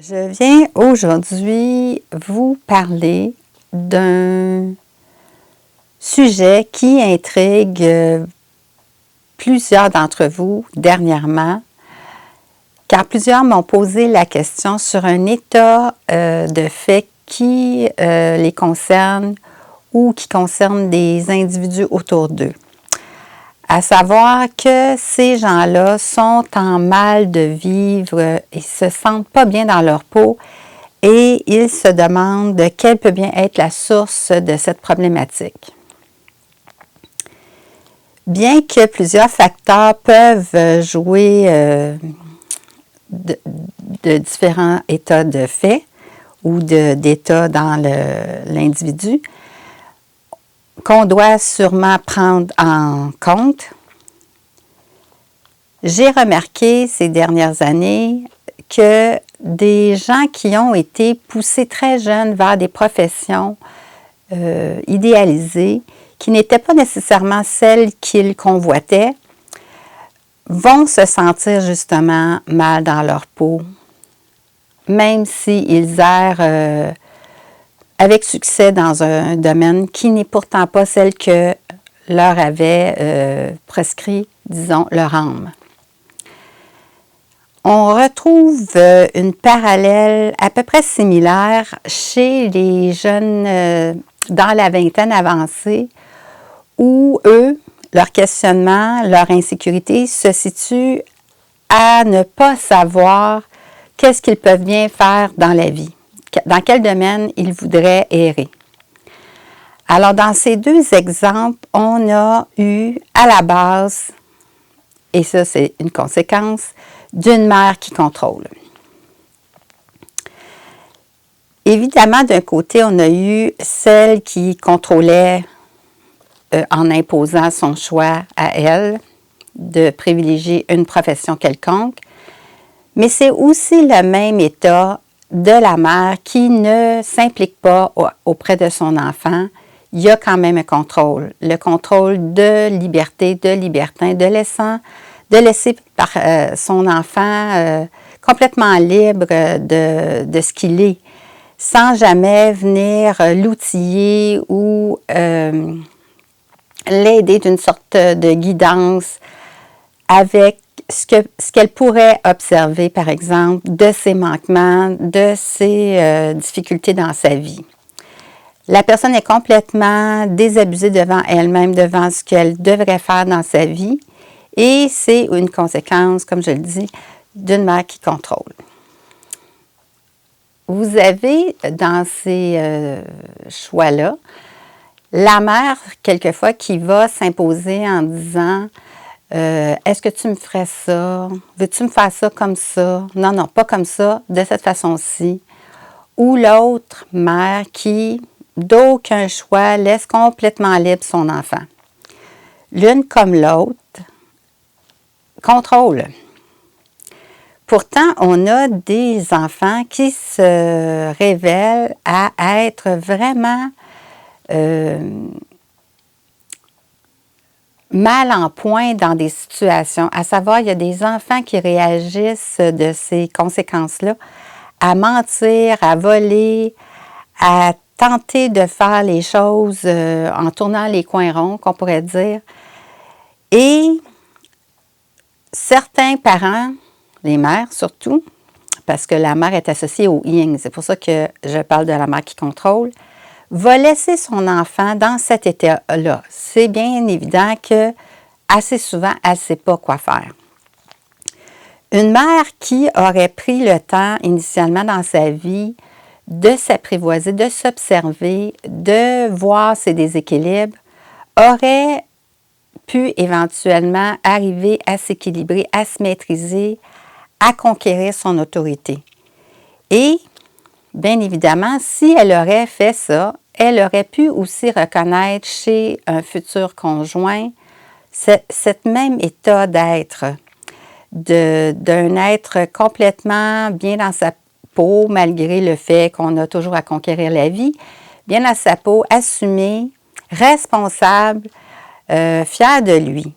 Je viens aujourd'hui vous parler d'un sujet qui intrigue plusieurs d'entre vous dernièrement, car plusieurs m'ont posé la question sur un état de fait qui les concerne ou qui concerne des individus autour d'eux. À savoir que ces gens-là sont en mal de vivre et se sentent pas bien dans leur peau et ils se demandent quelle peut bien être la source de cette problématique. Bien que plusieurs facteurs peuvent jouer de différents états de fait ou d'état dans l'individu, qu'on doit sûrement prendre en compte. J'ai remarqué ces dernières années que des gens qui ont été poussés très jeunes vers des professions idéalisées, qui n'étaient pas nécessairement celles qu'ils convoitaient, vont se sentir justement mal dans leur peau, même s'ils errent avec succès dans un domaine qui n'est pourtant pas celle que leur avait prescrit, disons, leur âme. On retrouve une parallèle à peu près similaire chez les jeunes dans la vingtaine avancée, où eux, leur questionnement, leur insécurité se situe à ne pas savoir qu'est-ce qu'ils peuvent bien faire dans la vie. Dans quel domaine ils voudraient errer. Alors, dans ces deux exemples, on a eu à la base, et ça c'est une conséquence, d'une mère qui contrôle. Évidemment, d'un côté, on a eu celle qui contrôlait en imposant son choix à elle de privilégier une profession quelconque, mais c'est aussi le même état de la mère qui ne s'implique pas auprès de son enfant. Il y a quand même un contrôle. Le contrôle de liberté, de libertin, de laisser son enfant complètement libre de ce qu'il est, sans jamais venir l'outiller ou l'aider d'une sorte de guidance avec ce qu'elle pourrait observer, par exemple, de ses manquements, de ses difficultés dans sa vie. La personne est complètement désabusée devant elle-même, devant ce qu'elle devrait faire dans sa vie, et c'est une conséquence, comme je le dis, d'une mère qui contrôle. Vous avez dans ces choix-là, la mère, quelquefois, qui va s'imposer en disant est-ce que tu me ferais ça? Veux-tu me faire ça comme ça? Non, non, pas comme ça, de cette façon-ci. Ou l'autre mère qui, d'aucun choix, laisse complètement libre son enfant. L'une comme l'autre contrôle. Pourtant, on a des enfants qui se révèlent à être vraiment mal en point dans des situations. À savoir, il y a des enfants qui réagissent de ces conséquences-là à mentir, à voler, à tenter de faire les choses en tournant les coins ronds, qu'on pourrait dire. Et certains parents, les mères surtout, parce que la mère est associée au yin, c'est pour ça que je parle de la mère qui contrôle, va laisser son enfant dans cet état-là. C'est bien évident que assez souvent, elle ne sait pas quoi faire. Une mère qui aurait pris le temps initialement dans sa vie de s'apprivoiser, de s'observer, de voir ses déséquilibres, aurait pu éventuellement arriver à s'équilibrer, à se maîtriser, à conquérir son autorité. Et bien évidemment, si elle aurait fait ça, elle aurait pu aussi reconnaître chez un futur conjoint cet même état d'être, d'un être complètement bien dans sa peau, malgré le fait qu'on a toujours à conquérir la vie, bien dans sa peau, assumé, responsable, fier de lui.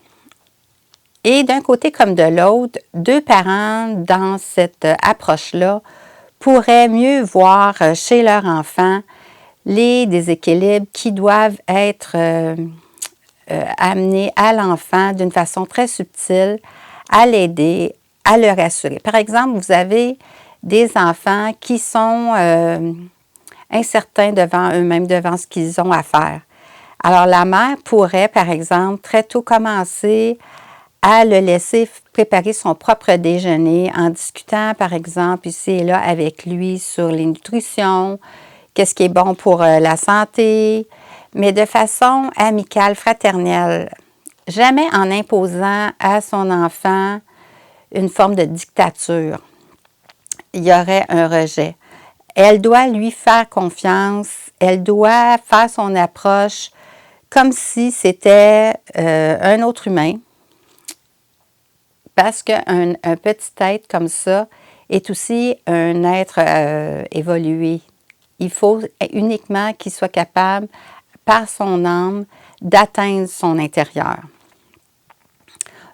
Et d'un côté comme de l'autre, deux parents dans cette approche-là pourraient mieux voir chez leur enfant les déséquilibres qui doivent être amenés à l'enfant d'une façon très subtile, à l'aider, à le rassurer. Par exemple, vous avez des enfants qui sont incertains devant eux-mêmes, devant ce qu'ils ont à faire. Alors, la mère pourrait, par exemple, très tôt commencer à le laisser préparer son propre déjeuner en discutant, par exemple, ici et là avec lui sur les nutritions, qu'est-ce qui est bon pour la santé, mais de façon amicale, fraternelle, jamais en imposant à son enfant une forme de dictature. Il y aurait un rejet. Elle doit lui faire confiance, elle doit faire son approche comme si c'était un autre humain, parce qu'un petit être comme ça est aussi un être évolué. Il faut uniquement qu'il soit capable, par son âme, d'atteindre son intérieur.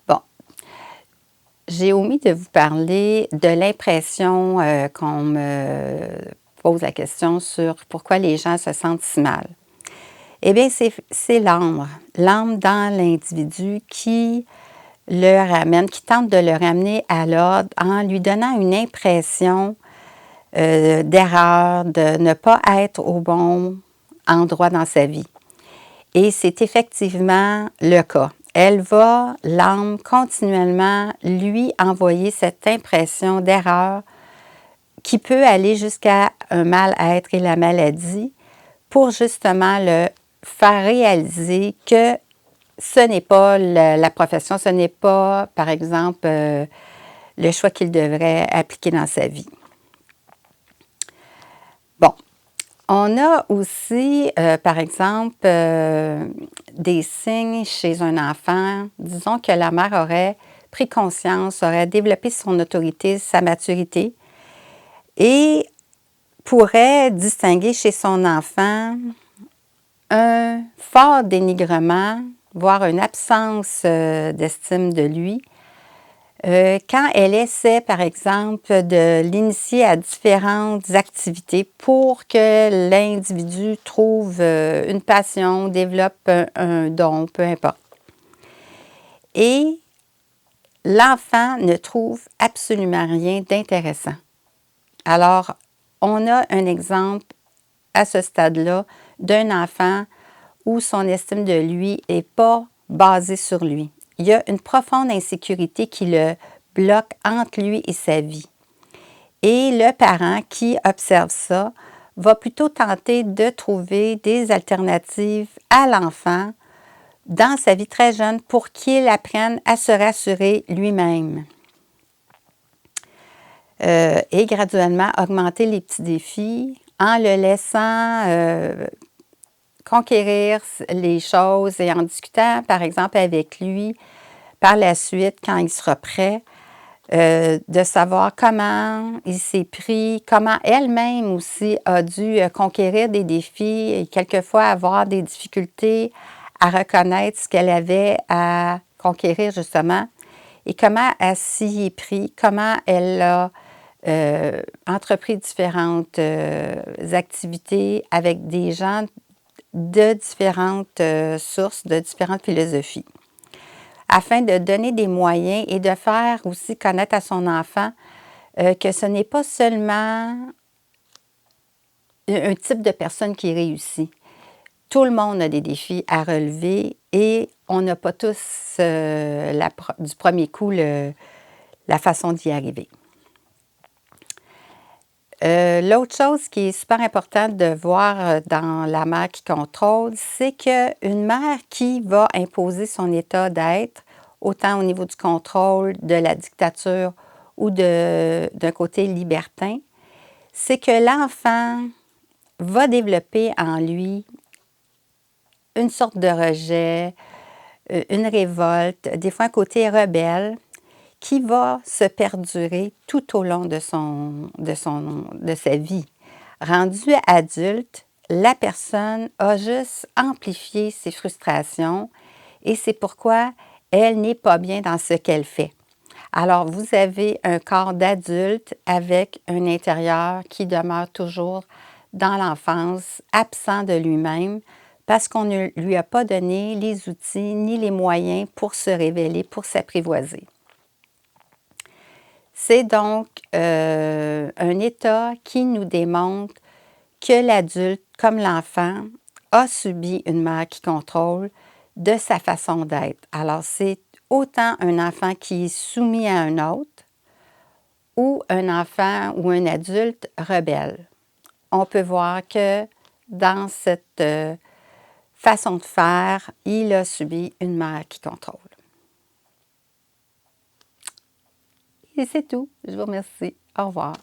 Bon, j'ai omis de vous parler de l'impression qu'on me pose la question sur pourquoi les gens se sentent si mal. Eh bien, c'est l'âme dans l'individu qui le ramène, qui tente de le ramener à l'ordre en lui donnant une impression d'erreur, de ne pas être au bon endroit dans sa vie. Et c'est effectivement le cas. Elle va, l'âme, continuellement lui envoyer cette impression d'erreur qui peut aller jusqu'à un mal-être et la maladie pour justement le faire réaliser que ce n'est pas la profession, ce n'est pas, par exemple, le choix qu'il devrait appliquer dans sa vie. Bon, on a aussi, par exemple, des signes chez un enfant. Disons que la mère aurait pris conscience, aurait développé son autorité, sa maturité et pourrait distinguer chez son enfant un fort dénigrement, voire une absence d'estime de lui, quand elle essaie, par exemple, de l'initier à différentes activités pour que l'individu trouve une passion, développe un don, peu importe. Et l'enfant ne trouve absolument rien d'intéressant. Alors, on a un exemple à ce stade-là d'un enfant où son estime de lui n'est pas basée sur lui. Il y a une profonde insécurité qui le bloque entre lui et sa vie. Et le parent qui observe ça va plutôt tenter de trouver des alternatives à l'enfant dans sa vie très jeune pour qu'il apprenne à se rassurer lui-même. Et graduellement augmenter les petits défis en le laissant conquérir les choses et en discutant, par exemple, avec lui par la suite, quand il sera prêt, de savoir comment il s'est pris, comment elle-même aussi a dû conquérir des défis et quelquefois avoir des difficultés à reconnaître ce qu'elle avait à conquérir justement et comment elle s'y est pris, comment elle a entrepris différentes activités avec des gens de différentes sources, de différentes philosophies, afin de donner des moyens et de faire aussi connaître à son enfant que ce n'est pas seulement un type de personne qui réussit. Tout le monde a des défis à relever et on n'a pas tous du premier coup la façon d'y arriver. L'autre chose qui est super importante de voir dans la mère qui contrôle, c'est qu'une mère qui va imposer son état d'être, autant au niveau du contrôle, de la dictature ou d'un côté libertin, c'est que l'enfant va développer en lui une sorte de rejet, une révolte, des fois un côté rebelle, qui va se perdurer tout au long de sa vie. Rendu adulte, la personne a juste amplifié ses frustrations et c'est pourquoi elle n'est pas bien dans ce qu'elle fait. Alors, vous avez un corps d'adulte avec un intérieur qui demeure toujours dans l'enfance, absent de lui-même, parce qu'on ne lui a pas donné les outils ni les moyens pour se révéler, pour s'apprivoiser. C'est donc un état qui nous démontre que l'adulte, comme l'enfant, a subi une mère qui contrôle de sa façon d'être. Alors, c'est autant un enfant qui est soumis à un autre ou un enfant ou un adulte rebelle. On peut voir que dans cette façon de faire, il a subi une mère qui contrôle. Et c'est tout. Je vous remercie. Au revoir.